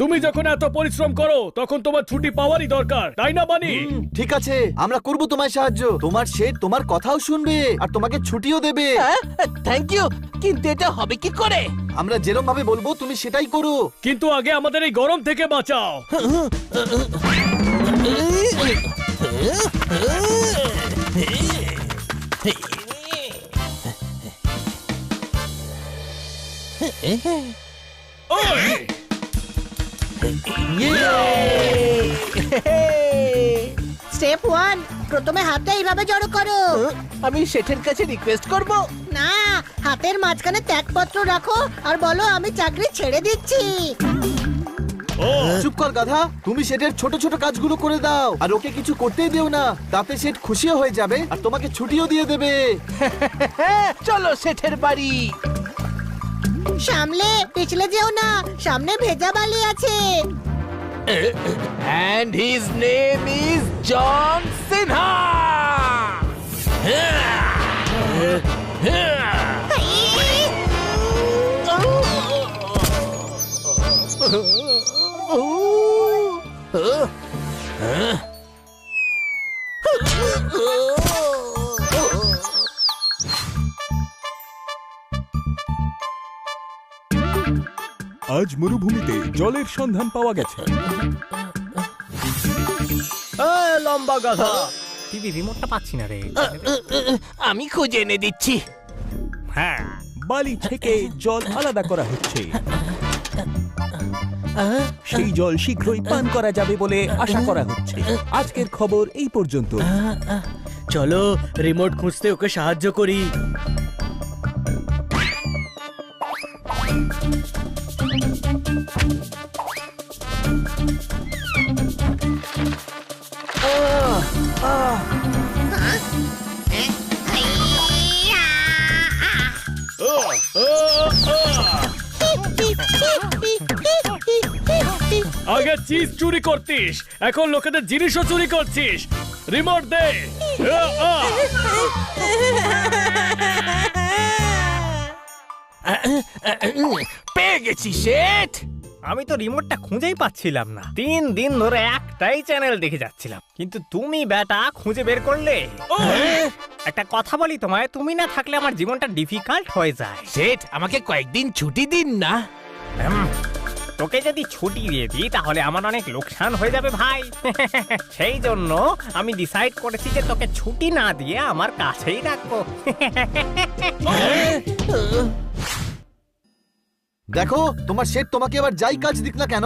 তুমি যখন এত পরিশ্রম করো তখন তোমার ছুটি পাওয়ারই দরকার, তাই না বানি? ঠিক আছে, আমরা করব তোমায় সাহায্য। তোমার শেঠ তোমার কথাও শুনবে আর তোমাকে ছুটিও দেবে। থ্যাংক ইউ, কিন্তু এটা হবে কি করে? আমরা যেরকম ভাবে বলবো তুমি সেটাই করো। কিন্তু আগে আমাদের এই গরম থেকে বাঁচাও। স্টেপ 1, প্রথমে হাতটা এইভাবে জড়ো করো। আমি শেঠের কাছে রিকোয়েস্ট করব? না, হাতের মাঝখানে ত্যাগপত্র রাখো আর বলো আমি চাকরি ছেড়ে দিচ্ছি। চুপ কর গাধা, তুমি শেঠের ছোট ছোট কাজগুলো করে দাও আর ওকে কিছু করতেই দিও না। তাতে শেঠ খুশিও হয়ে যাবে আর তোমাকে ছুটিও দিয়ে দেবে। চলো শেঠের বাড়ি। সামলে পিছলে যেও না, সামনে ভেজা বালি আছে। And his name is John Sinha. আজ মরুভূমিতে জলের সন্ধান পাওয়া গেছে। লম্বা গাধা, টিভি রিমোটটা পাচ্ছি না রে। আমি খুঁজে এনে দিচ্ছি। হ্যাঁ, বালি থেকে জল আলাদা করা হচ্ছে। সেই জল শীঘ্রই পান করা যাবে বলে আশা করা হচ্ছে। আজকের খবর এই পর্যন্ত। চলো রিমোট খুঁজতে ওকে সাহায্য করি। আগে চিজ চুরি করতিস, এখন লোকেদের জিনিসও চুরি করছিস। রিমোট দে। পেয়ে গেছি শেঠ। আমি তো রিমোটটা খুঁজেই পাচ্ছিলাম না। 3 দিন ধরে একটাই চ্যানেল দেখে যাচ্ছিলাম, কিন্তু তুমি বেটা খুঁজে বের করলে। একটা কথা বলি তোমায়, তুমি না থাকলে আমার জীবনটা ডিফিকাল্ট হয়ে যায়। শেঠ, আমাকে কয়েকদিন ছুটি দিন না। তোকে যদি ছুটি দিয়ে দিই তাহলে আমার অনেক লোকসান হয়ে যাবে ভাই। সেই জন্য আমি ডিসাইড করেছি যে তোকে ছুটি না দিয়ে আমার কাছেই রাখবো। দেখো, তোমার শেঠ তোমাকে এবার যাই কাজ দিক না কেন